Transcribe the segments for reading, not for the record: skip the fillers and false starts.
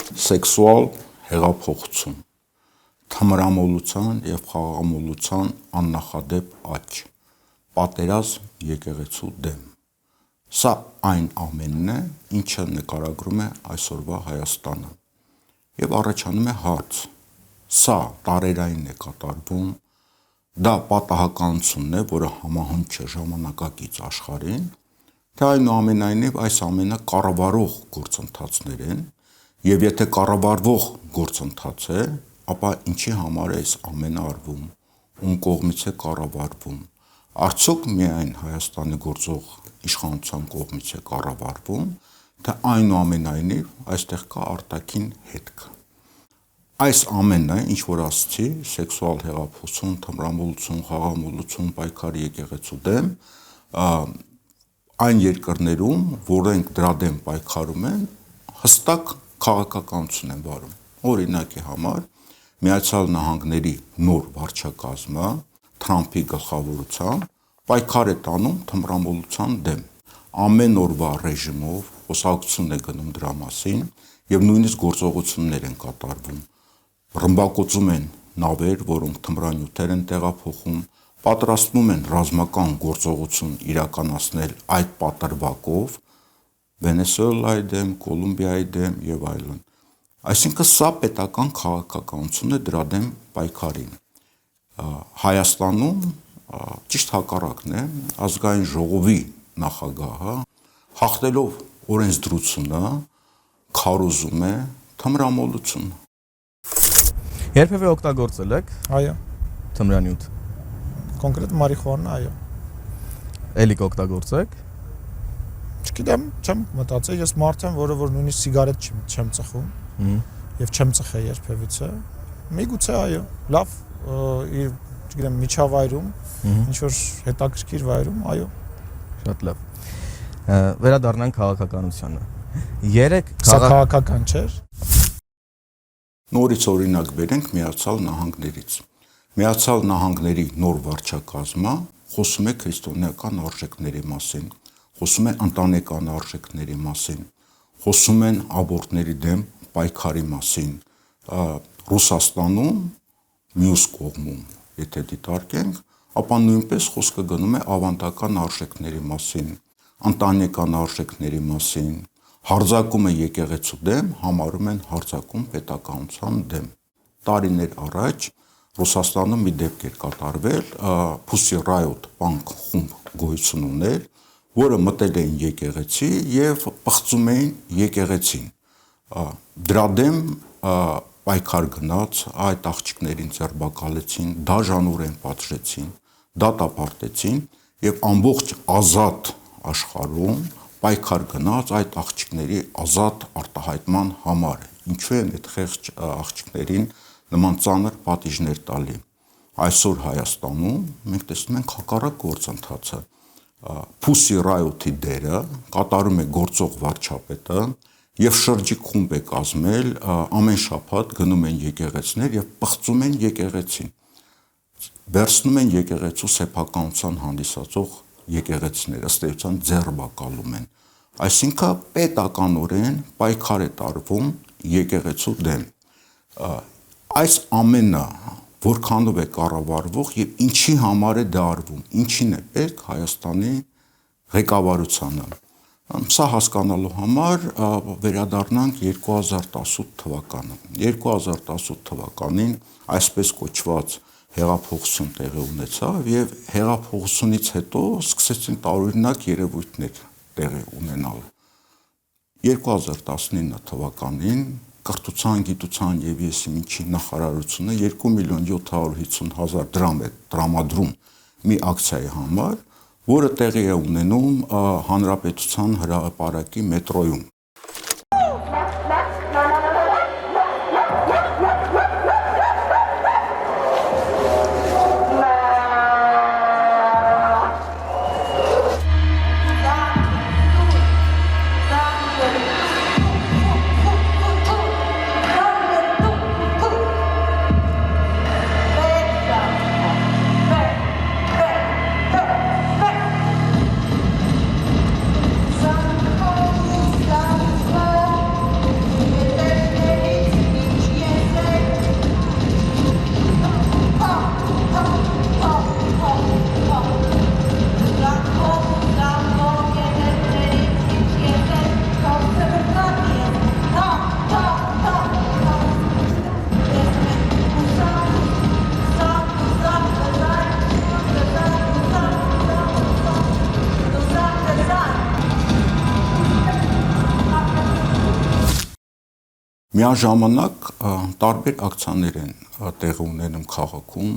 Սեքսուալ հեղափոխություն, թմրամոլության և խաղաղամոլության աննախադեպ աճ, պատերազմ եկեղեցու դեմ։ Սա այն ամենն է, ինչը նկարագրում է այսօրվա Հայաստանը։ Եվ առաջանում է հարց. սա տարերային է կատարվում, դա պատահականությունն է, որը համահունչ է ժամանակակից աշխարհին, թե այնուամենայնիվ այս ամենը կառավարող գործընթացներ են, և եթե կառավարվող գործընթաց է, ապա ինչի համար է այս ամենը արվում, ում կողմից է կառավարվում, արդյոք միայն Հայաստանի գործող իշխանության կողմից է կառավարվում, թե այնուամենայնիվ այստեղ կա արտաքին հետք։ Այս ամենը, ինչ որ ասացի, սեքսուալ հեղափոխություն, թմրամոլություն, խաղաղամոլություն, պայքար եկեղեցու դեմ, այն երկրներում, որոնք դրա դեմ պայքարում են, հստակ քաղաքականություն են վարում։ Օրինակի համար, Միացյալ Նահանգների նոր վարչակազմը Թրամփի գլխավորությամբ պայքար է տանում թմրամոլության դեմ։ Ամեն օրվա ռեժիմով խոսակցություն է գնում դրա մասին և նույնիսկ գործողություններ են կատարվում։ Ռմբակոծում են նավեր, որոնք թմրանյութեր են տեղափոխում, պատրաստվում են ռազմական գործողություն իրականացնել այդ պատրվակով Վենեսուելայի դեմ, Կոլումբիայի դեմ և այլն։ Այսինքն սա պետական քաղաքականություն է դրա դեմ պայքարին։ Հայաստանում ճիշտ հակառակն է, Ազգային ժողովի նախագահը հաղթելով օրենսդրությունը քարոզում է թմրամոլությունը։ Երբևէ օգտագործել եք Այո, թմրանյութ։ կոնկրետ մարիխուանա, այո։ Էլի կօգտագործեք։ Չգիտեմ, չեմ մտածել, ես մարդ եմ, որը որ նույնիսկ սիգարետ չեմ ծխում եւ չեմ ծխել երբևիցե։ Միգուցե այո, լավ, իր, չգիտեմ, միջավայրում, ինչ որ հետաքրքիր վայրում, այո։ Շատ լավ։ Վերադառնանք քաղաքականությանը։ 3 Սա քաղաքական չէր։ Նորից օրինակ բերենք Միացյալ Նահանգներից։ Միացյալ Նահանգների նոր վարչակազմը խոսում է քրիստոնեական արժեքների մասին, խոսում է ընտանեկան արժեքների մասին, խոսում են աբորտների դեմ պայքարի մասին։ Ռուսաստանում, մյուս կողմում, եթե դիտարկենք, ապա նույնպես խոսքը գնում է ավանդական արժեքների մասին, ընտանեկան արժեքների մասին, հարձակումը եկեղեցու դեմ համարում են հարձակում պետականության դեմ։ Տարիներ առաջ Ռուսաստանում մի դեպք էր կատարվել, Pussy Riot պանկ խումբ գոյություն ուներ, որը մտել էին եկեղեցի և պղծում էին եկեղեցին։ Դրա դեմ պայքար գնաց, այդ աղջիկներին ձերբակալեցին, դաժանորեն պատժեցին, դատապարտեցին և ամբողջ ազատ աշխարհում պայքար գնաց այդ աղջիկների ազատ արտահայտման համար։ Ինչու են այդ խեղճ աղջիկներին նման ծանր պատիժներ տալի։ Այսօր Հայաստանում մենք տեսնում ենք հակառակ գործընթացը։ Pussy Riot-ի դերը կատարում է գործող վարչապետը և շրջիկ խումբ է կազմել, ամեն շաբաթ գնում են եկեղեցիներ և պղծում են եկեղեցին։ Վերցնում են եկեղեցու սեփականության հանդիսացող եկեղեցիներ, ըստ էության ձերբակալում են։ Այսինքն պետականորեն պայքար է տարվում եկեղեցու դեմ։ Այս ամենը որքանով է կառավարվող և ինչի համար է դա արվում, ինչին է պետք Հայաստանի ղեկավարությանը։ Սա հասկանալու համար վերադառնանք 2018 թվականը։ 2018 թվականին այսպես կոչված հեղափոխություն տեղի ունեցավ և հեղափոխությունից հետո սկսեցին տարօրինակ երևույթներ տեղի ունենալ։ 2019 թվականին Կրթության, գիտության և եսի միջի նախարարությունը 2.750.000 դրամ է տրամադրում մի ակցիայի համար, որը տեղի է ունենում Հանրապետության հրապարակի մետրոյում։ Some call me Միաժամանակ տարբեր ակցիաներ են տեղի ունենում քաղաքում,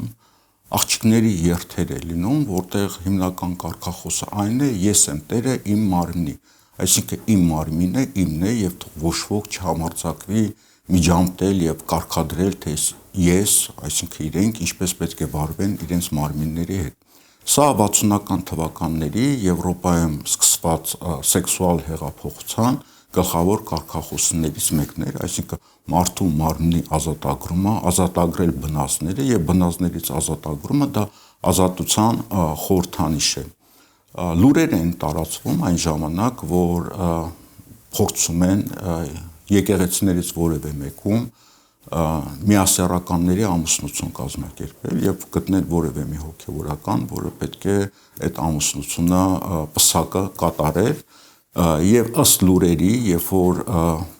աղջիկների երթեր է լինում, որտեղ հիմնական կարգախոսը այն է, ես եմ տերը իմ մարմնի, այսինքն իմ մարմինն է, իմն է եւ ոչ ոք չհամարձակվի միջամտել եւ կարգադրել, թե ես, այսինքն իրենք ինչպես պետք է վարվեն իրենց մարմինների հետ։ Սա 60-ական թվականների Եվրոպայում սկսված սեքսուալ հեղափոխության գլխավոր կարգախոսներից մեկն էր, այսինքն մարդու մարմնի ազատագրումը, ազատագրել բնազդները եւ բնազդներից ազատագրումը դա ազատության խորհրդանիշ է։ Լուրեր են տարածվում այն ժամանակ, որ փորձում են եկեղեցիներից որևէ մեկում միասեռականների ամուսնություն կազմակերպել եւ գտնել որևէ մի հոգեվորական, որը պետք է այդ ամուսնությունը պսակը կատարեր եւ ըստ լուրերի, երբ որ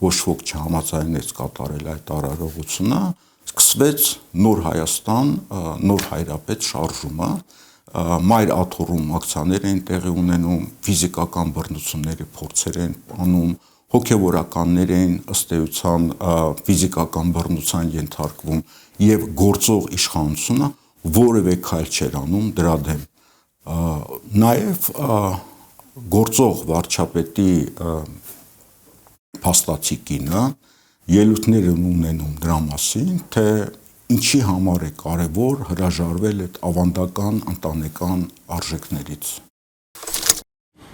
ոչ ոք չհամաձայնեց կատարել այդ արարողությունը, սկսվեց Նոր Հայաստան, Նոր Հայրապետ շարժումը, մայր աթոռում ակցիաներ են տեղի ունենում, ֆիզիկական բռնությունների փորձեր են անում, հոգեվորականներ են ըստ էության ֆիզիկական բռնության ենթարկվում եւ գործող իշխանությունը որևէ քայլ չէր անում դրա դեմ։ Նաեւ գործող վարչապետի փաստացի կինը ելույթներ ունենում դրա մասին, թե ինչի համար է կարևոր հրաժարվել այդ ավանդական ընտանեկան արժեքներից։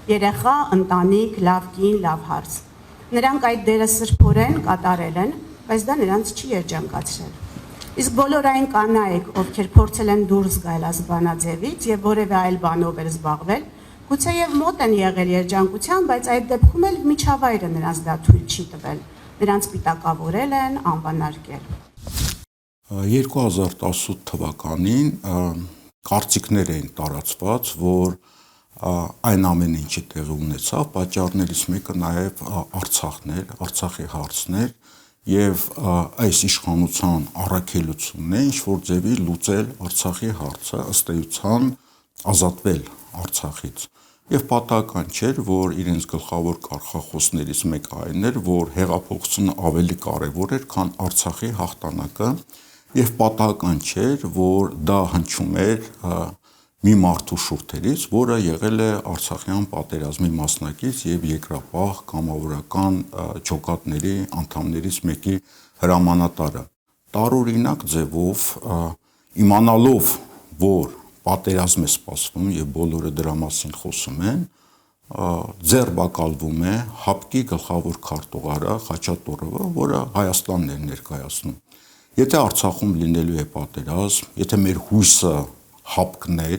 Երեխա, ընտանիք, լավ կին, լավ հարց։ Նրանք այդ դերը սրբորեն կատարել են, բայց դա նրանց չի երջանկացրել։ Իսկ բոլոր այն կանայք, ովքեր փորձել են դուրս գալ ազգանաձևից եւ որևէ այլ բանով էլ զբաղվել, գուցեև մոտ են եղել երջանկության, բայց այդ դեպքում էլ միջավայրը նրանց դա թույլ չի տվել։ Նրանց պիտակավորել են, անվանարկել։ 2018 թվականին կարծիքներ էին տարածված, որ այն ամեն ինչի տեղի ունեցավ, պատճառներից մեկը նաև Արցախն էր, Արցախի հարցն էր եւ այս իշխանության առաքելությունն է ինչ-որ ձևի լուծել Արցախի հարցը, ըստ էության ազատվել Արցախից։ Եվ պատահական չէր, որ իրենց գլխավոր կարգախոսներից մեկը այն էր, որ հեղափոխությունը ավելի կարևոր էր, քան Արցախի հաղթանակը, եւ պատահական չէր, որ դա հնչում էր մի մարդու շուրթերից, որը եղել է Արցախյան պատերազմի մասնակից եւ երկրապահ կամավորական ջոկատների անդամներից մեկի հրամանատարը։ Տարօրինակ ձևով իմանալով, որ պատերազմ է սպասվում եւ բոլորը դրա մասին խոսում են, ձեռբակալվում է ՀԱՊԿ-ի գլխավոր քարտուղարը Խաչատուրովը, որը Հայաստանն էր ներկայացնում։ Եթե Արցախում լինելու է պատերազմ, եթե մեր հույսը ՀԱՊԿ-ն է,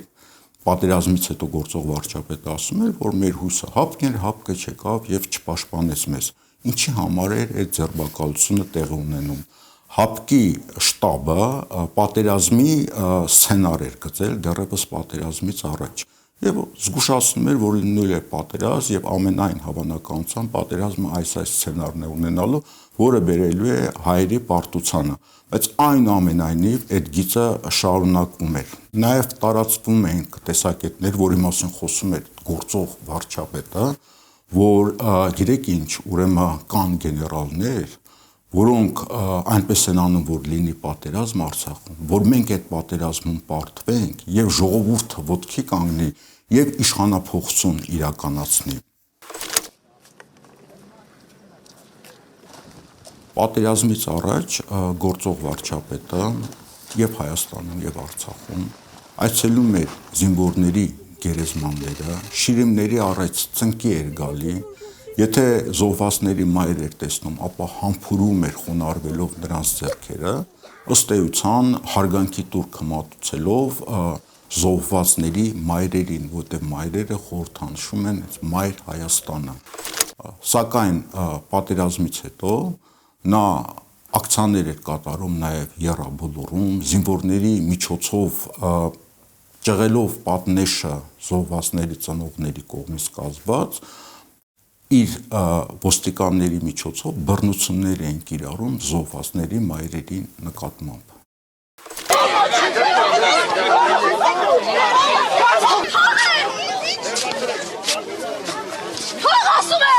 պատերազմից հետո գործող վարչապետը ասում էր, որ մեր հույսը ՀԱՊԿ-ն էր, ՀԱՊԿ-ը չեկավ եւ չպաշտպանեց մեզ։ Ինչի համար էր այդ ձեռբակալությունը տեղի ունենում։ ՀԱՊԿ-ի շտաբը պատերազմի սցենար էր գծել դեռևս պատերազմից առաջ եւ զգուշացնում էր, որ լինելու է պատերազմ եւ ամենայն հավանականությամբ պատերազմը այս սցենարն է ունենալու, որը բերելու է հայերի պարտությանը, բայց այնուամենայնիվ այդ գիծը շարունակվում էր։ Նաեւ տարածվում էին տեսակետներ, որի մասին խոսում էր գործող վարչապետը, որ գիտեք ինչ, ուրեմն կան գեներալներ, որոնք այնպես են անում, որ լինի պատերազմ Արցախում, որ մենք այդ պատերազմում պարտվենք եւ ժողովուրդը ոտքի կանգնի եւ իշխանափոխություն իրականացնի։ Պատերազմից առաջ գործող վարչապետը եւ Հայաստանում եւ Արցախում այցելում էր զինվորների գերեզմանները, շիրիմների առաջ ծնկի էր գալի, եթե զոհվածների մայր էր տեսնում, ապա համբուրում էր խոնարհվելով նրանց ձեռքերը, ըստ էության հարգանքի տուրքը մատուցելով զոհվածների մայրերին, որտեղ մայրերը խորհրդանշում են մայր Հայաստանը։ Սակայն պատերազմից հետո նա ակցիաներ էր կատարում նաև Եռաբլուրում, զինվորների միջոցով ճղելով պատնեշը զոհվածների ծնողների կողմից կազմված, իր ոստիկանների միջոցով բռնություններ էին կիրառում զոհվածների մայրերի նկատմամբ։ Ասում է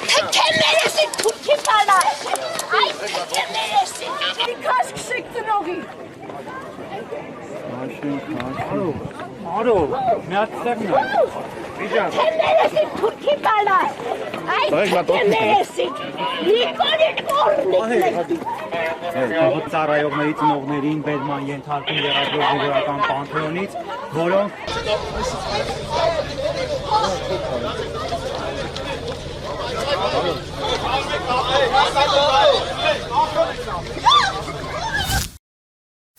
Թքեմերեսի թուրքի բալար, այ թքեմերեսի, դիկաշ կշեք տնողի։ Արո, միացերն է։ Թքեմերեսի թուրքի բալար, այ թքեմերեսի, նիկորին մորնիկնեք։ Թողոտ ծառայողների ծնողներին բերման ենթարկում եղածով զինվորական պանթեոնից, որոնք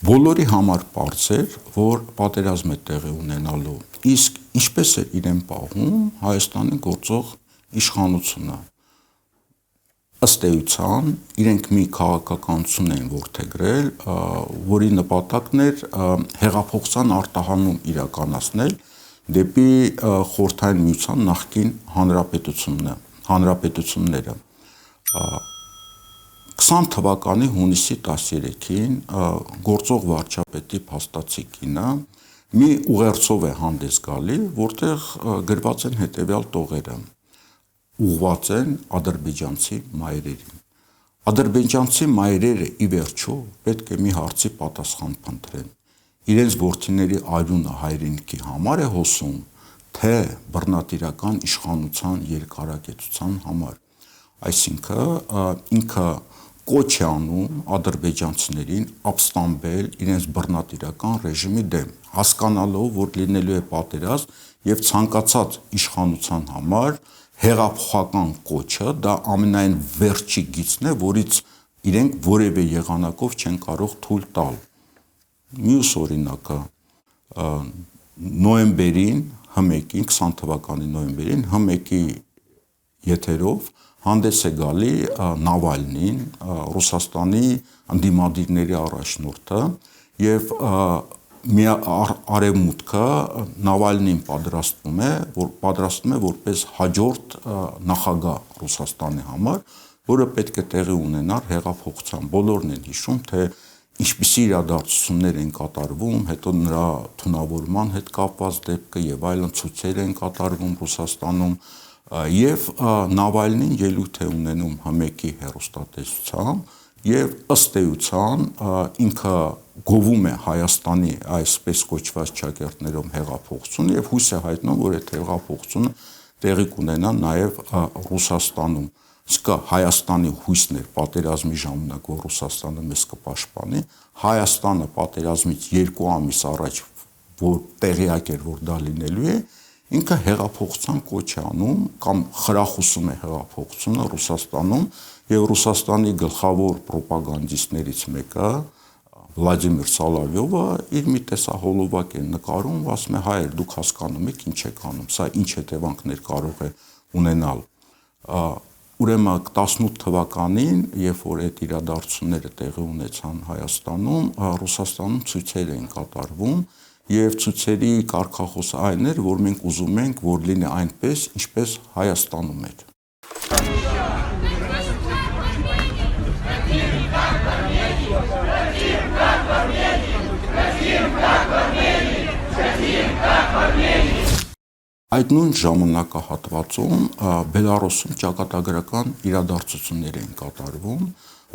Բոլորի համար պարզ էր, որ պատերազմ է տեղի ունենալու, իսկ ինչպես է իրեն պահում Հայաստանի գործող իշխանությունը։ Ըստ էության իրենք մի քաղաքականություն են որդեգրել, որի նպատակն էր հեղափոխության արտահանում իրականացնել դեպի Խորհրդային Միության նախկին հանրապետությունները։ 20 թվականի հունիսի 13-ին գործող վարչապետի փաստացի կինը մի ուղերձով է հանդես գալի, որտեղ գրված են հետևյալ տողերը. ուղղված են ադրբեջանցի մայրերին։ Ադրբեջանցի մայրերը ի վերջո պետք է մի հարցի պատասխան փնտրեն։ Իրենց որդիների արյունը հայրենիքի համար է հոսում, թե բռնատիրական իշխանության երկարակեցության համար։ Այսինքն ինքը կոչ է անում ադրբեջանցիներին ապստամբել իրենց բռնատիրական ռեժիմի դեմ, հասկանալով, որ լինելու է պատերազմ եւ ցանկացած իշխանության համար հեղափոխական կոչը դա ամենայն վերջի գիծն է, որից իրենք որևէ եղանակով չեն կարող թույլ տալ։ Մյուս օրինակը նոյեմբերին 20 թվականի նոյեմբերին Հ1-ի եթերով հանդես է գալի Նավալնին, Ռուսաստանի ընդդիմադիրների առաջնորդը եւ արևմուտքը Նավալնին պատրաստվում է որպես հաջորդ նախագահ Ռուսաստանի համար, որը պետք է տեղի ունենար հեղափոխության։ Բոլորն են հիշում, թե ինչպիսի իրադարձություններ են կատարվում, հետո նրա թունավորման հետ կապված դեպքը եւ այլն ցույցեր են կատարվում Ռուսաստանում եւ Նավալնին ելույթ է ունենում Հ1-ի հեռուստատեսությամբ եւ ըստ էության ինքը գովում է Հայաստանի այսպես կոչված ճակերտներով հեղափոխություն եւ հույս է հայտնում, որ այդ հեղափոխությունը տեղի կունենա նաեւ Ռուսաստանում։ Իսկ Հայաստանի հույսն էր պատերազմի ժամանակ, որ Ռուսաստանը մեզ կպաշտպանի, Հայաստանը պատերազմից 2 ամիս առաջ որ տեղյակ էր, որ դա լինելու է, ինքը հեղափոխության կոչ է անում կամ խրախուսում է հեղափոխությունը Ռուսաստանում եւ Ռուսաստանի գլխավոր ռոպագանդիստներից մեկը Վլադիմիր Սոլովյովը իր մի տեսահոլովակ է նկարում, ասում է հայեր դուք հասկանում եք ինչ եք անում, սա ինչ հետևանքներ կարող է ունենալ։ Ուրեմն 18 թվականին, երբ որ այդ իրադարձությունները տեղի ունեցան Հայաստանում, Ռուսաստանում ցույցեր էին կատարվում եւ ցույցերի կարգախոսը այն էր, որ մենք ուզում ենք, որ լինի այնպես, ինչպես Հայաստանում էր։ Այդ նույն ժամանակահատվածում Բելարուսում ճակատագրական իրադարձություններ էին կատարվում,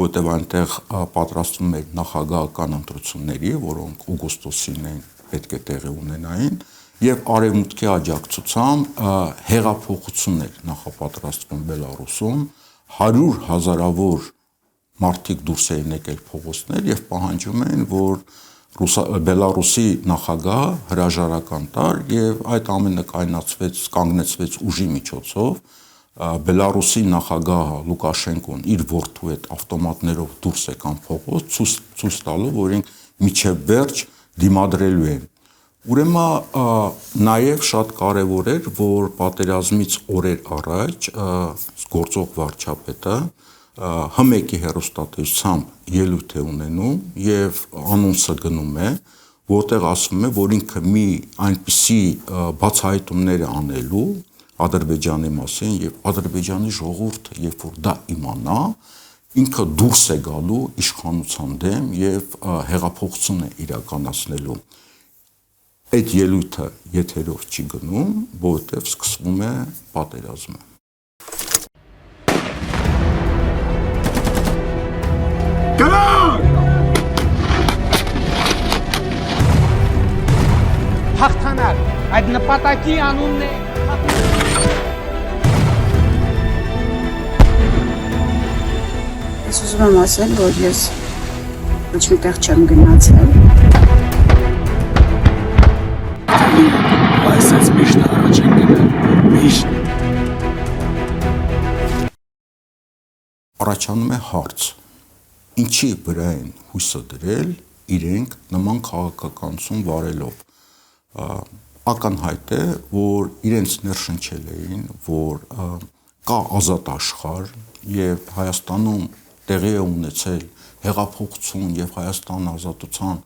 որտեղ այնտեղ պատրաստվում էր նախագահական ընտրությունների, որոնք օգոստոսին են պետք է տեղի ունենային, եւ արևմուտքի աջակցությամբ հեղափոխություն էր նախապատրաստվում Բելարուսում, 100,000-ավոր մարդիկ դուրս էին եկել փողոցներ եւ պահանջում էին, որ Բելարուսի նախագահ հրաժարական տար եւ այդ ամենը կանգնեցվեց ուժի միջոցով Բելարուսի նախագահ Լուկաշենկոն իր որդու հետ ավտոմատներով դուրս եկան փողոց ցույց տալու որ ինք միջև վերջ դիմադրելու են ուրեմն նաեւ շատ կարեւոր էր որ պատերազմից օրեր առաջ գործող վարչապետը Հ1-ի հեռուստատեսությամբ ելույթ է ունենում եւ անոնսը գնում է, որտեղ ասվում է, որ ինքը մի այնպիսի բացահայտումներ է անելու Ադրբեջանի մասին եւ Ադրբեջանի ժողովուրդը, երբ որ դա իմանա, ինքը դուրս է գալու իշխանության դեմ եւ հեղափոխություն է իրականացնելու։ այդ ելույթը եթերով չի գնում, որովհետև սկսվում է պատերազմը։ Հաղթանալ այդ նպատակի անունն է Ես ուզում եմ ասել, որ ես ոչ միտեղ չեմ գնացել։ Այս միշտ առաջ են գնել, միշտ։ Առաջանում է հարց. ինչի վրա են հույսը դրել իրենք նման քաղաքականություն վարելով։ Ակնհայտ է, որ իրենց ներշնչել էին, որ կա ազատ աշխարհ եւ Հայաստանում տեղի է ունեցել հեղափոխություն եւ Հայաստան ազատության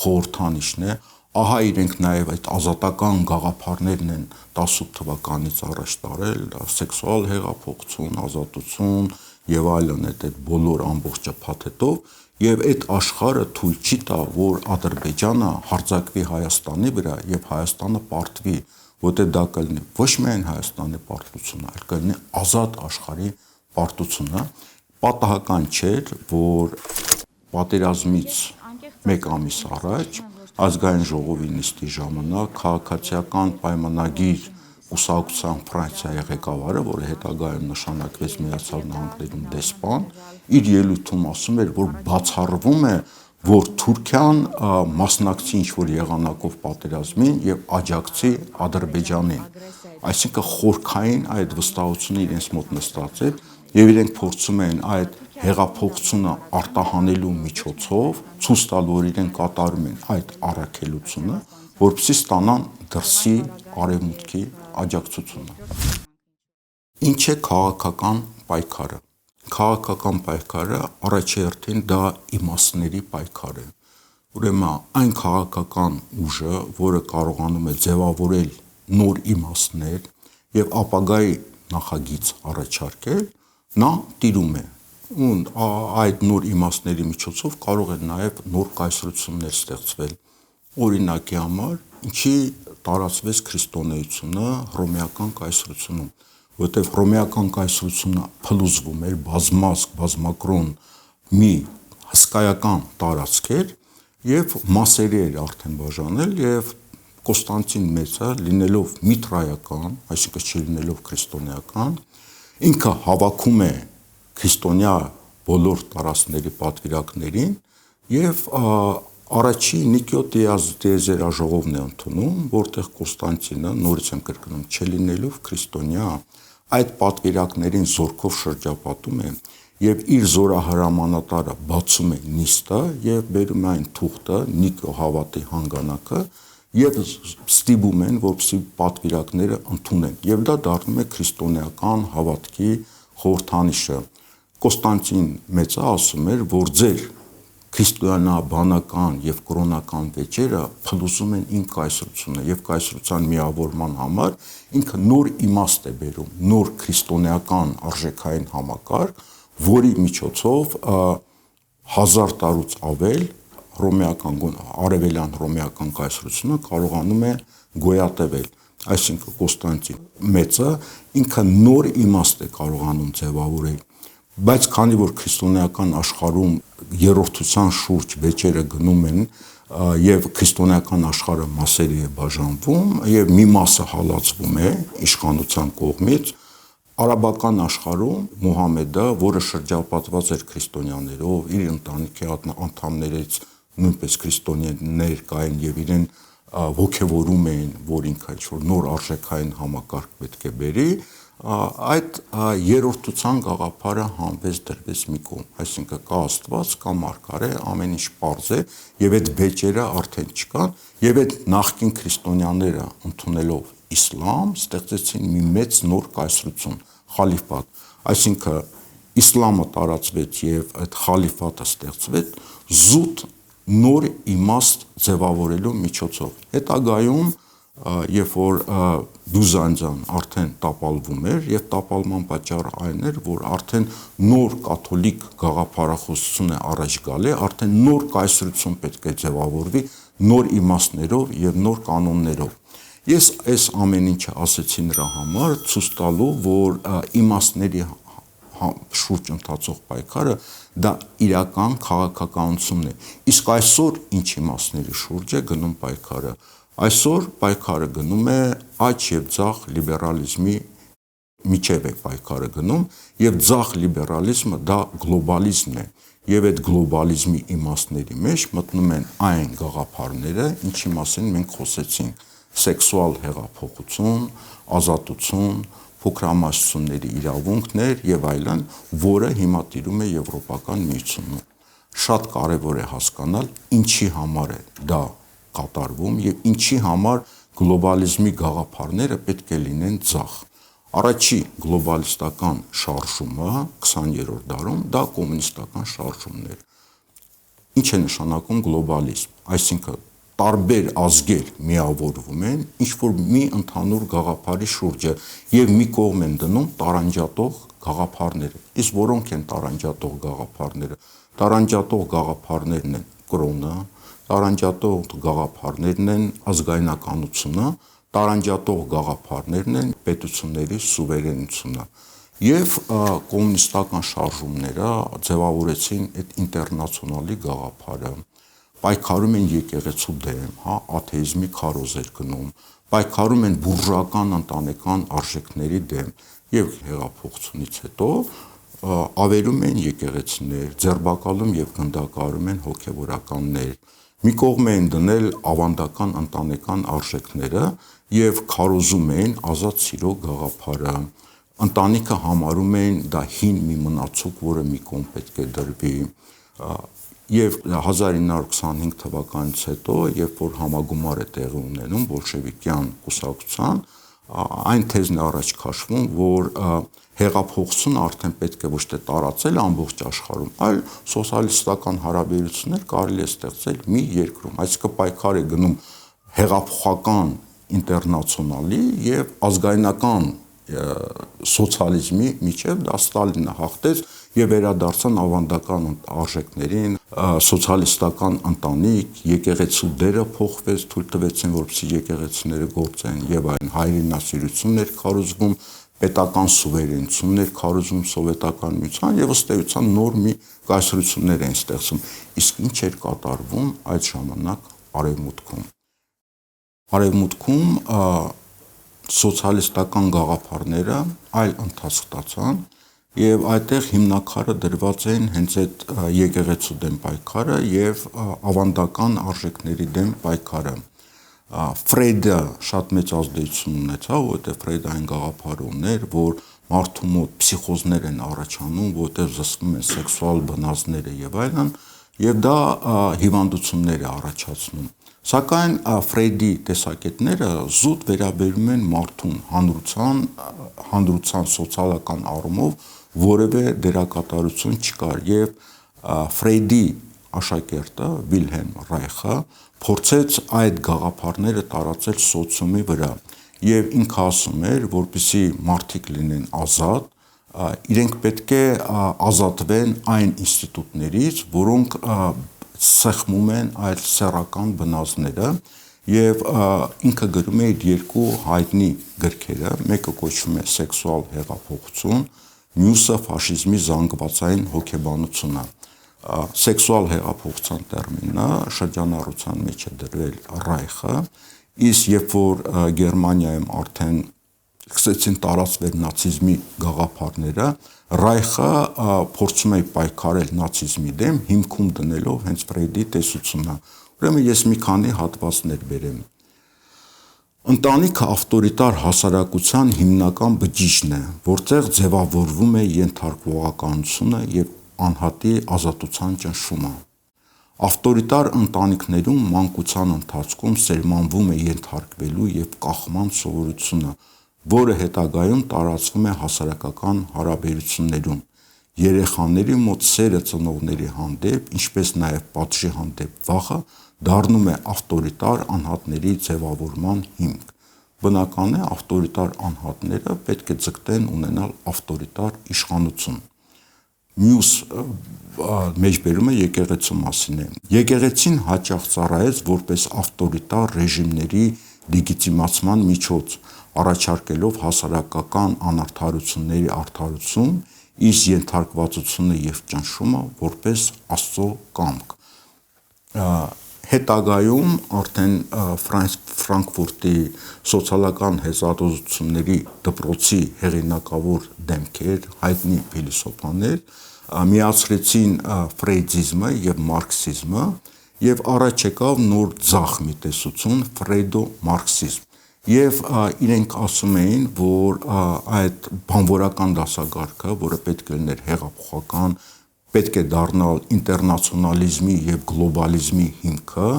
խորհրդանիշն է, ահա իրենք նաեւ այդ ազատական գաղափարներն են 18 թվականից առաջ տարել, սեքսուալ հեղափոխություն, ազատություն եւ այլն այդ բոլոր ամբողջը փաթեթով եւ այդ աշխարհը թույլ չի տա, որ Ադրբեջանը հարձակվի Հայաստանի վրա եւ Հայաստանը պարտվի, որտեղ դա կլինի ոչ միայն Հայաստանի պարտությունը, այլ կլինի ազատ աշխարհի պարտությունը։ Պատահական չէր, որ պատերազմից մեկ ամիս առաջ ազգային ժողովի նիստի ժամանակ քաղաքացիական պայմանագիր կուսակցության Ֆրանսիայի ղեկավարը, որը հետագայում նշանակվեց Միացյալ Նահանգներում դեսպան, իր ելույթում ասում էր, որ բացառվում է, որ Թուրքիան մասնակցի ինչ-որ եղանակով պատերազմին եւ աջակցի Ադրբեջանին։ Այսինքն խորքային այդ վստահությունը իրենց մոտ նստած է եւ իրենք փորձում են այդ հեղափոխությունը արտահանելու միջոցով ցույց տալ, որ իրենք կատարում են այդ առաքելությունը, որպեսզի ստանան դրսի արևմուտքի աջակցությունը։ Ինչ է քաղաքական պայքարը։ Քաղաքական պայքարը առաջերտին դա իմաստների պայքար է։ Ուրեմն այն քաղաքական ուժը, որը կարողանում է ձևավորել նոր իմաստներ եւ ապագայի նախագիծ առաջարկել, նա տիրում է։ Ու այդ նոր իմաստների միջոցով կարող է նաեւ նոր կայսրություններ ստեղծվել։ Օրինակի համար, ինչի տարածվեց քրիստոնեությունը հռոմեական կայսրությունում, որտեղ հռոմեական կայսրությունը փլուզվում էր բազմակրոն մի հսկայական տարածք էր եւ մասերի էր արդեն բաժանել եւ Կոստանտին մեծը լինելով միտրայական, այսինքն չլինելով քրիստոնեական, ինքը հավաքում է քրիստոնյա բոլոր տարածքների պատվիրակներին եւ առաջի Նիկիո տիեզերաժողովն է ընդունում, որտեղ Կոստանտինը նորից եմ կրկնում, չլինելով քրիստոնյա, այդ պատվիրակներին զորքով շրջապատում է եւ իր զորահրամանատարը բացում է նիստը եւ բերում այն թուղթը Նիկիո հավատի հանգանակը եւ ստիպում են, որպեսզի պատվիրակները ընդունեն եւ դա դառնում է քրիստոնեական հավատքի խորհրդանիշը։ Կոստանտին մեծը ասում էր, որ ձեր քրիստոնեաբանական եւ կրոնական վեճերը փլուզում են իմ կայսրությունը եւ կայսրության միավորման համար ինքը նոր իմաստ է բերում, նոր քրիստոնեական արժեքային համակարգ, որի միջոցով 1000 տարուց ավել արևելյան հռոմեական կայսրությունը կարողանում է գոյատևել, այսինքն Կոստանտին մեծը ինքը նոր իմաստ է կարողանում ձևավորել, բայց քանի որ քրիստոնեական աշխարհում երրորդության շուրջ վեճերը գնում են եւ քրիստոնեական աշխարհը մասերի է բաժանվում եւ մի մասը հալածվում է իշխանության կողմից, արաբական աշխարհում Մուհամեդը, որը շրջապատված էր քրիստոնյաներով, իր ընտանիքի անդամներից նույնպես քրիստոնյաներ կային եւ իրեն ոգևորում էին, որ ինքը ինչ-որ նոր արժեքային համակարգ պետք է բերի, այդ երրորդության գաղափարը հանվեց դրվեց մի կողմ, այսինքն կա Աստված, կա մարգարե, ամեն ինչ պարզ է եւ այդ վեճերը արդեն չկան եւ այդ նախկին քրիստոնյաները ընդունելով իսլամ ստեղծեցին մի մեծ նոր կայսրություն, խալիֆատ, այսինքն իսլամը տարածվեց եւ այդ խալիֆատը ստեղծվեց զուտ նոր իմաստ ձևավորելու միջոցով։ Հետագայում, երբ որ Բյուզանդիան արդեն տապալվում էր եւ տապալման պատճառը այն էր, որ արդեն նոր կաթոլիկ գաղափարախոսություն է առաջ գալի, արդեն նոր կայսրություն պետք է ձևավորվի նոր իմաստներով եւ նոր կանոններով։ Ես այս ամեն ինչը ասեցի նրա համար, ցույց տալու, որ իմաստների շուրջ ընթացող պայքարը դա իրական քաղաքականությունն է։ Իսկ այսօր ինչ իմաստների շուրջ է գնում պայքարը։ Այսօր պայքարը գնում է աճ եւ ձախ լիբերալիզմի միջև է պայքարը գնում եւ ձախ լիբերալիզմը դա գլոբալիզմն է եւ այդ գլոբալիզմի իմաստների մեջ մտնում են այն գաղափարները, ինչի մասին մենք խոսեցինք՝ սեքսուալ հեղափոխություն, ազատություն, փոքրամասնությունների իրավունքներ եւ այլն, որը հիմա տիրում է Եվրոպական միությունում։ Շատ կարեւոր է հասկանալ ինչի համար է դա կատարվում եւ ինչի համար գլոբալիզմի գաղափարները պետք է լինեն ձախ։ Առաջի գլոբալիստական շարժումը 20-րդ դարում դա կոմունիստական շարժումն էր։ Ինչ է նշանակում գլոբալիզմ, այսինքն տարբեր ազգեր միավորվում են ինչ-որ մի ընդհանուր գաղափարի շուրջը եւ մի կողմ են դնում տարանջատող գաղափարները։ Իսկ որոնք են տարանջատող գաղափարները։ Տարանջատող գաղափարներն են կրոնը, տարանջատող գաղափարներն են ազգայնականությունը, տարանջատող գաղափարներն են պետությունների սուվերենությունը։ Եվ կոմունիստական շարժումները ձևավորեցին այդ ինտերնացիոնալի գաղափարը, պայքարում են եկեղեցու դեմ, աթեիզմի քարոզեր գնում, պայքարում են բուրժուական ընտանեկան արժեքների դեմ եւ հեղափոխությունից հետո ավերում են եկեղեցիներ, ձերբակալում եւ գնդակահարում են հոգեվորականներ, մի կողմ են դնել ավանդական ընտանեկան արժեքները եւ քարոզում են ազատ սիրո գաղափարը, ընտանիքը համարում են դա հին մի մնացուկ, որը մի կողմ պետք է դրվի, եւ 1925 թվականից հետո, երբ որ համագումար է տեղի ունենում բոլշևիկյան կուսակցության, այն թեզն է առաջ քաշվում, որ հեղափոխությունը արդեն պետք է ոչ թե տարածել ամբողջ աշխարհում, այլ սոցիալիստական հարաբերություններ կարելի է ստեղծել մի երկրում, այսինքն պայքար է գնում հեղափոխական ինտերնացիոնալի եւ ազգայնական սոցիալիզմի միջև, դա Ստալինը հաղթեց եւ վերադարձան ավանդական արժեքներին, սոցիալիստական ընտանիք, եկեղեցու դերը փոխվեց, թույլ տվեցին, որպեսզի եկեղեցիները գործեն եւ այն հայրենասիրություններ քարոզվում, պետական սուվերենություններ քարոզվում սովետական միության եւ ըստ էության նոր մի կայսրություններ են ստեղծում։ Իսկ ինչ էր կատարվում այդ ժամանակ արևմուտքում։ Արևմուտքում սոցիալիստական գաղափարները այլ ընթացք ստացան եւ այդտեղ հիմնակարը դրված են հենց այդ եկեղեցու դեմ պայքարը եւ ավանդական արժեքների դեմ պայքարը։ Ֆրեյդը շատ մեծ ազդեցություն ունեցավ, որտեղ Ֆրեյդը այն գաղափարը ուներ, որ մարդու մոտ փսիխոզներ են առաջանում, որտեղ զսպում են սեքսուալ բնազդները եւ այլն, եւ դա հիվանդություններ է առաջացնում։ Սակայն Ֆրեյդի տեսակետները զուտ վերաբերում են մարդուն հանրության սոցիալական առումով որևէ դերակատարություն չկար եւ Ֆրեյդի աշակերտը Վիլհելմ Ռայխը փորձեց այդ գաղափարները տարածել սոցիումի վրա եւ ինքը ասում էր, որպեսզի մարդիկ լինեն ազատ, իրենք պետք է ազատվեն այն ինստիտուտներից, որոնք սեղմում են այլ սեռական բնազդները եւ ինքը գրում է իր երկու հայտնի գրքերը, մեկը կոչվում է Սեքսուալ հեղափոխություն, մյուսը ֆաշիզմի զանգվածային հոգեբանությունը։ Սեքսուալ հեղափոխության տերմինը շրջանառության մեջ է դրվել Ռայխը, իսկ երբ որ Գերմանիայում արդեն սկսեցին տարածվել նացիզմի գաղափարները, Ռայխը փորձում է պայքարել նացիզմի դեմ, հիմքում դնելով հենց Ֆրեյդի տեսությունը։ Ուրեմն ես մի քանի հատվածներ բերեմ։ Ընտանիքը ավտորիտար հասարակության հիմնական բջիջն է, որտեղ ձևավորվում է ենթարկվողականությունը եւ անհատի ազատության ճնշումը։ Ավտորիտար ընտանիքներում մանկության ընթացքում սերմանվում է ենթարկվելու եւ կախման սովորությունը, որը հետագայում տարածվում է հասարակական հարաբերություններում։ Երեխաների մոտ սերը ծնողների հանդեպ, ինչպես նաեւ պատժի հանդեպ վախը դառնում է ավտորիտար անհատների ձևավորման հիմք։ Բնական է, ավտորիտար անհատները պետք է ձգտեն ունենալ ավտորիտար իշխանություն։ Մյուս մեջբերումը եկեղեցու մասին է։ Եկեղեցին հաճախ ծառայեց որպես ավտորիտար ռեժիմների լեգիտիմացման միջոց, առաջարկելով հասարակական անարդարությունների արդարություն, իսկ ենթարկվածությունը եւ ճնշումը որպես Աստծո կամք։ Հետագայում արդեն Ֆրանկֆուրտի սոցիալական հեծադոզությունների դպրոցի հեղինակավոր դեմքեր, հայտնի փիլիսոփաներ միացրեցին ֆրեյդիզմը եւ մարքսիզմը եւ առաջ եկավ նոր ձախ մի տեսություն ֆրեյդո-մարքսիզմ եւ իրենք ասում էին, որ այդ բանվորական դասագարքը, որը պետք է լիներ հեղափոխական, պետք է դառնալ ինտերնացիոնալիզմի եւ գլոբալիզմի հիմքը,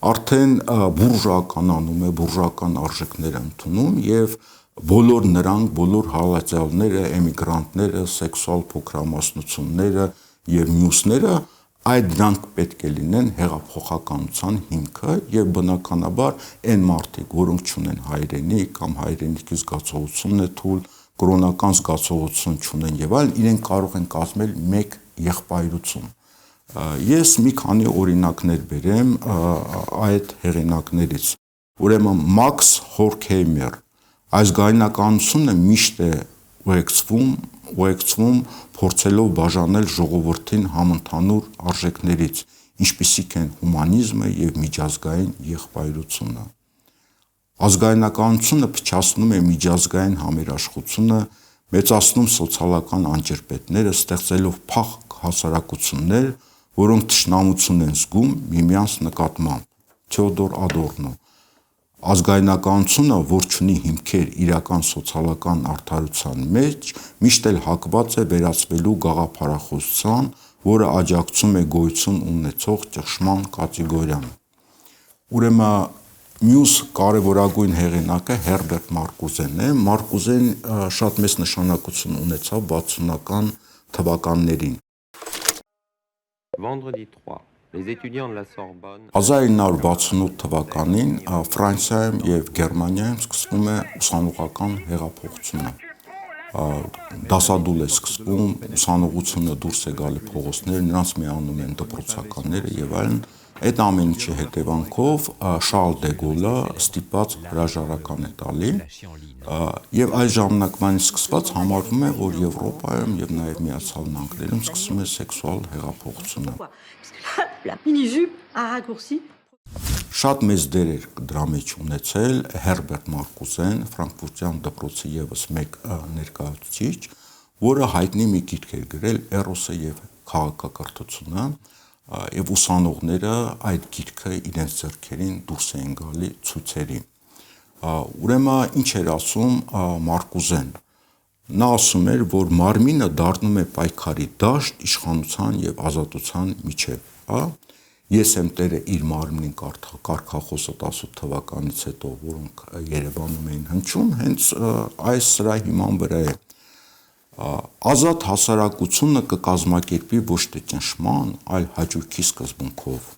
արդեն բուրժուականանում է, բուրժուական արժեքներ ընդունում եւ բոլոր նրանք, բոլոր հալածյալները, էմիգրանտները, սեքսուալ փոքրամասնությունները եւ մյուսները այդ դրանք պետք է լինեն հեղափոխականության հիմքը եւ բնականաբար այն մարդիկ, որոնք չունեն հայրենիք կամ հայրենիքի զգացողությունն է թույլ, կրոնական զգացողություն չունեն եւ այլն, իրենք կարող են կազմել մեկ եղբայրություն։ Ես մի քանի օրինակներ բերեմ այդ հեղինակներից։ Ուրեմն Մաքս Հորքհեյմեր ազգայնականությունը միշտ է ուղեկցվում փորձելով բաժանել ժողովրդին համընդհանուր արժեքներից, ինչպիսիք են հումանիզմը եւ միջազգային եղբայրությունը։ Ազգայնականությունը փչացնում է միջազգային համերաշխությունը, մեծացնում սոցիալական անջրպետները, ստեղծելով փակ հասարակություններ, որոնք թշնամություն են զգում միմյանց նկատմամբ։ Թեոդոր Ադորնո։ Ազգայնականությունը, որ չունի հիմքեր իրական սոցիալական արդարության մեջ, միշտ էլ հակված է վերածվելու գաղափարախոսության, որը աջակցում է գոյություն ունեցող ճնշման կատեգորիան։ Ուրեմն մյուս կարևորագույն հեղինակը Հերբերտ Մարկուզենն է։ Մարկուզեն շատ մեծ նշանակություն ունեցավ 60-ական թվականներին։ Vendredi 3, les étudiants de la Sorbonne 1968 թվականին Ֆրանսիայում եւ Գերմանիայում սկսվում է ուսանողական հեղափոխությունը։ Դասադուլ է սկսվում, ուսանողությունը դուրս է գալի փողոցներ, նրանց միանում են դպրոցականները եւ այլն։ Այդ ամեն ինչի հետևանքով Շարլ դե Գոլը ստիպված հրաժարական է տալի եւ այս ժամանակվանից սկսված համարվում է, որ Եվրոպայում եւ նաեւ Միացյալ Նահանգներում սկսվում է սեքսուալ հեղափոխությունը։ Շատ մեծ դեր էր դրա մեջ ունեցել Հերբերտ Մարկուզեն, Ֆրանկֆուրտյան դպրոցի եւս մեկ ներկայացուցիչ, որը հայտնի մի գիրք էր գրել Էրոսը եւ քաղաքակրթությունը, եւ ուսանողները այդ գիրքը իրենց ձեռքերին դուրս էին գալի ցույցերի։ Ուրեմն ինչ էր ասում Մարկուզեն։ Նա ասում էր, որ մարմինը դառնում է պայքարի դաշտ իշխանության եւ ազատության միջեւ, Ես եմ տերը իր մարմնին կարգախոսը 18 թվականից հետո, որոնք Երևանում էին հնչում, հենց այս սրա հիման վրա է։ Ազատ հասարակությունը կկազմակերպի ոչ թե ճնշման, այլ հաճույքի սկզբունքով։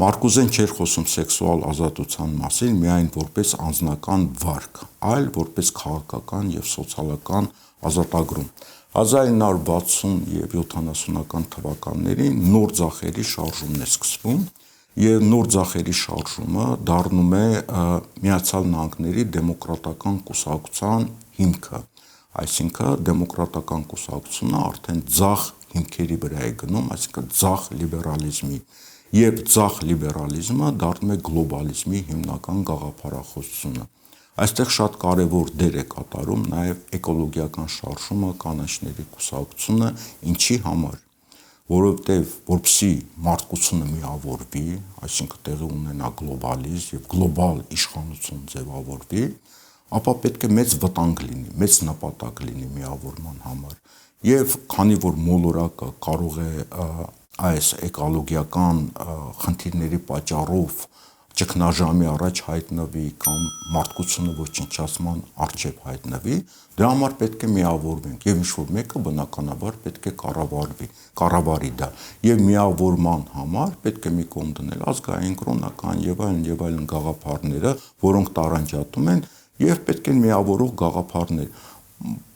Մարկուզեն չէր խոսում սեքսուալ ազատության մասին միայն որպես անձնական վարք, այլ որպես քաղաքական եւ սոցիալական ազատագրում։ 1960 եւ 70-ական թվականներին նոր ձախերի շարժումն է սկսվում եւ նոր ձախերի շարժումը դառնում է Միացյալ Նահանգների դեմոկրատական կուսակցության հիմքը, այսինքն դեմոկրատական կուսակցությունը արդեն ձախ հիմքերի վրա է գնում, այսինքն ձախ լիբերալիզմի եւ ձախ լիբերալիզմը դառնում է գլոբալիզմի հիմնական գաղափարախոսությունը։ Այստեղ շատ կարևոր դեր է կատարում նաև էկոլոգիական շարժումը, կանաչների կուսակցությունը, ինչի համար, որովհետև որպեսզի մարդկությունը միավորվի, այսինքն տեղի ունենա գլոբալիզմ եւ գլոբալ իշխանություն ձևավորվի, ապա պետք է մեծ վտանգ լինի, մեծ նպատակ լինի միավորման համար։ Եվ քանի որ մոլորակը կարող է այս էկոլոգիական խնդիրների պատճառով ճգնաժամի առաջ հայտնվի կամ մարդկությունը ոչնչացման առջև հայտնվի, դրա համար պետք է միավորվենք եւ ինչ-որ մեկը բնականաբար պետք է կառավարի դա եւ միավորման համար պետք է մի կողմ դնել ազգային, կրոնական եւ այլն գաղափարները, որոնք տարանջատում են եւ պետք են միավորող գաղափարներ։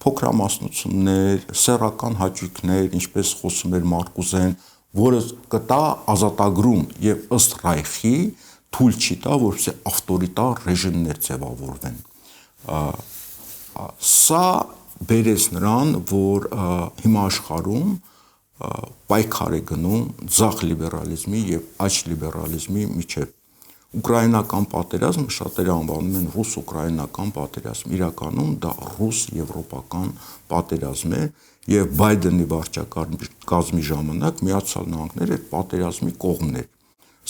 փոքրամասնություններ, սեռական հաճույքներ, ինչպես խոսում էր Մարկուզեն, որը կտա ազատագրում եւ ըստ Ռայխի թույլ չի տա, որպեսզի ավտորիտար ռեժիմներ ձևավորվեն։ Սա բերեց նրան, որ հիմա աշխարհում պայքար է գնում ձախ լիբերալիզմի եւ աջ լիբերալիզմի միջեւ։ Ուկրաինական պատերազմը շատերը անվանում են ռուս-ուկրաինական պատերազմ, իրականում դա ռուս-եվրոպական պատերազմ է եւ Բայդենի վարչակազմի ժամանակ Միացյալ Նահանգները այդ պատերազմի կողմն էր։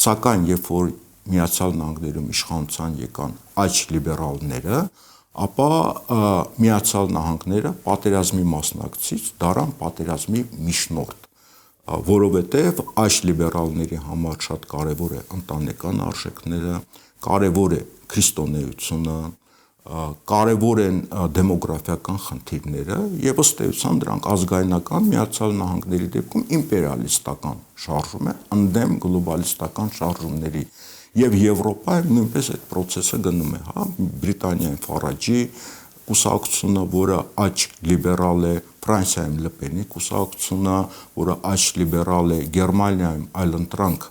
Սակայն երբ որ Միացյալ Նահանգներում իշխանության եկան աջ լիբերալները, ապա Միացյալ Նահանգները պատերազմի մասնակցից դառան պատերազմի միջնորդ, որովհետև այս լիբերալների համար շատ կարևոր է ընտանեկան արժեքները, կարևոր է քրիստոնեությունը, կարևոր են դեմոգրաֆիական խնդիրները եւ ըստ էության դրանք ազգայնական Միացյալ Նահանգների դեպքում իմպերիալիստական շարժում է ընդդեմ գլոբալիստական շարժումների եւ Եվրոպայում նույնպես այդ process-ը գնում է, հա, Բրիտանիայում Ֆարաջի կուսակցությունը, որը աջ լիբերալ է, Ֆրանսիայում Լպենի կուսակցությունը, որը աջ լիբերալ է, Գերմանիայում այլընտրանք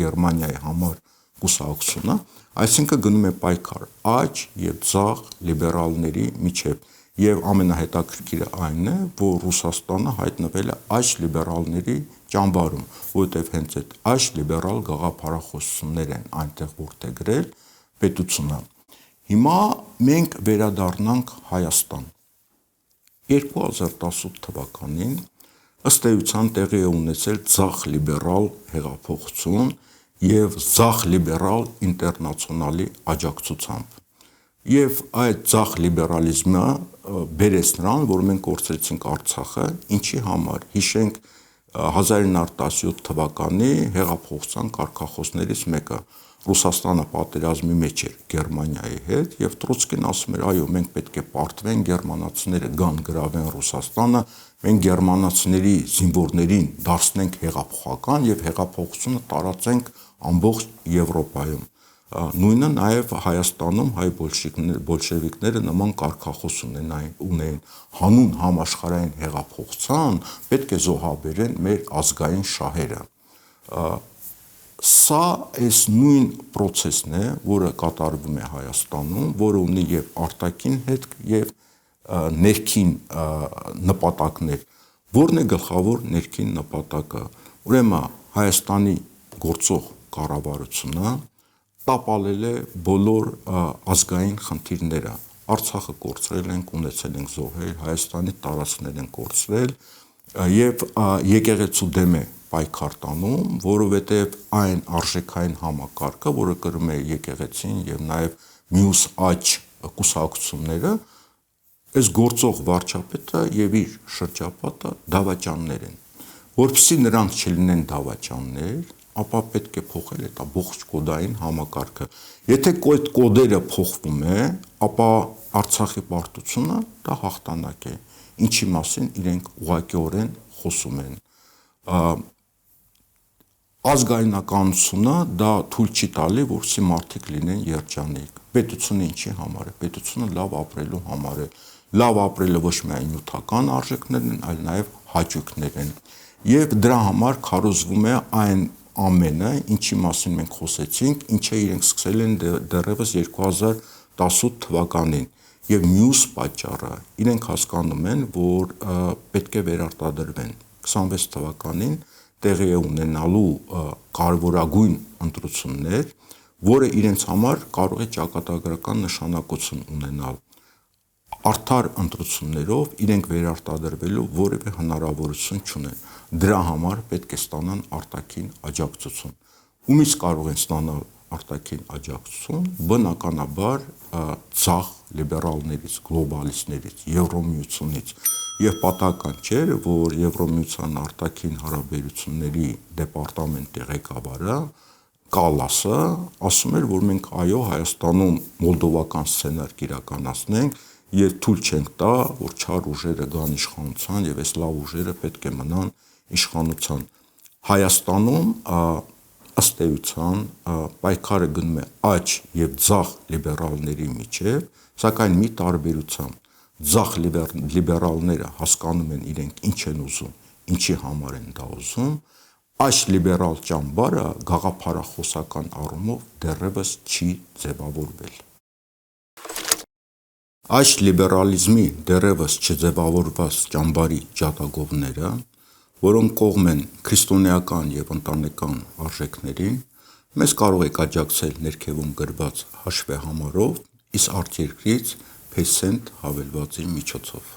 Գերմանիայի համար կուսակցությունը, այսինքն գնում է պայքար աջ եւ ձախ լիբերալների միջեւ եւ ամենահետաքրքիրը այն է, որ Ռուսաստանը հայտնվել է աջ լիբերալների ճամբարում, որովհետեւ հենց այդ աջ լիբերալ գաղափարախոսություններ են այնտեղ որդեգրել պետությունը։ Հիմա մենք վերադառնանք Հայաստան։ 2018 թվականին ըստ էության տեղի է ունեցել ձախ լիբերալ հեղափոխություն եւ ձախ լիբերալ ինտերնացիոնալի աջակցությամբ։ Եվ այդ ձախ լիբերալիզմը բերեց նրան, որ մենք կորցրեցինք Արցախը, ինչի համար։ Հիշենք 1917 թվականի հեղափոխության կարգախոսներից մեկը Ռուսաստանը պատերազմի մեջ էր Գերմանիայի հետ եւ Տրոցկին ասում էր, այո, մենք պետք է պարտվենք, գերմանացիները գան գրավեն Ռուսաստանը, մենք գերմանացիների զինվորներին դարձնենք հեղափոխական եւ հեղափոխությունը տարածենք ամբողջ Եվրոպայում։ Նույնը նաև Հայաստանում հայ բոլշևիկները նման կարգախոս ունեին հանուն համաշխարհային հեղափոխության պետք է զոհաբերեն մեր ազգային շահերը։ Սա այս նույն process-ն է, որը կատարվում է Հայաստանում, որը ունի եւ արտաքին հետ եւ ներքին նպատակներ։ Որն է գլխավոր ներքին նպատակը։ Ուրեմն Հայաստանի գործող կառավարությունը տապալել է բոլոր ազգային խնդիրները։ Արցախը կորցրել ենք, ունեցել ենք զոհեր, Հայաստանի տարածքներ են կորցրել եւ եկեղեցու դեմ է պայքար տանում, որովհետեւ այն արժեքային համակարգը, որը կրում է եկեղեցին եւ նաեւ մյուս աջ կուսակցությունները, այս գործող վարչապետը եւ իր շրջապատը դավաճաններ են։ Որպեսզի նրանք չլինեն դավաճաններ, ապա պետք է փոխել այդ ամբողջ կոդային համակարգը։ Եթե այդ կոդերը փոխվում է, ապա Արցախի պարտությունը դա հաղթանակ է, ինչի մասին իրենք ուղղակիորեն խոսում են։ Ազգայնականությունը դա թույլ չի տալի, որպեսզի մարդիկ լինեն երջանիկ։ Պետությունը ինչի համար է։ Պետությունը լավ ապրելու համար է։ Լավ ապրելը ոչ միայն նյութական արժեքներն են, այլ նաև հաճույքներ են։ Եվ դրա համար քարոզվում է այն ամենը, ինչի մասին մենք խոսեցինք, ինչը իրենք սկսել են դեռևս 2018 թվականին։ Եվ մյուս պատճառը, իրենք հասկանում են, որ պետք է վերարտադրվեն։ 26 թվականին տեղի է ունենալու կարևորագույն ընտրություններ, որը իրենց համար կարող է ճակատագրական նշանակություն ունենալ։ Արդար ընտրություններով իրենք վերարտադրվելու որևէ հնարավորություն չունեն։ Դրա համար պետք է ստանան արտաքին աջակցություն։ Ումից կարող են ստանալ արտաքին աջակցություն, բնականաբար ցախ լիբերալներից, գլոբալիստներից, Եվրոմիությունից եւ պատահական չէ, որ Եվրոմիության արտաքին հարաբերությունների դեպարտամենտի ղեկավարը Կալասը ասում էր, որ մենք այո Հայաստանում մոլդովական սցենար կիրականացնենք, եւ թույլ չենք տա, որ չար ուժերը գան իշխանության եւ այս լավ ուժերը պետք է մնան իշխանության։ Հայաստանում ըստ էության պայքարը գնում է աջ եւ ձախ լիբերալների միջեւ, սակայն մի տարբերությամբ ձախ լիբերալները հասկանում են իրենք ինչ են ուզում, ինչի համար են դա ուզում, այս լիբերալ ճամբարը գաղափարախոսական առումով դեռևս չի ձևավորվել։ Այս լիբերալիզմի դեռևս չձևավորված ճամբարի ջատագովները, որոնք կողմ են քրիստոնեական եւ ընտանեկան արժեքներին, մեզ կարող եք աջակցել ներքևում գրված հաշվեհամարով, իսկ արտերկրից փեսենտ հավելվածի միջոցով։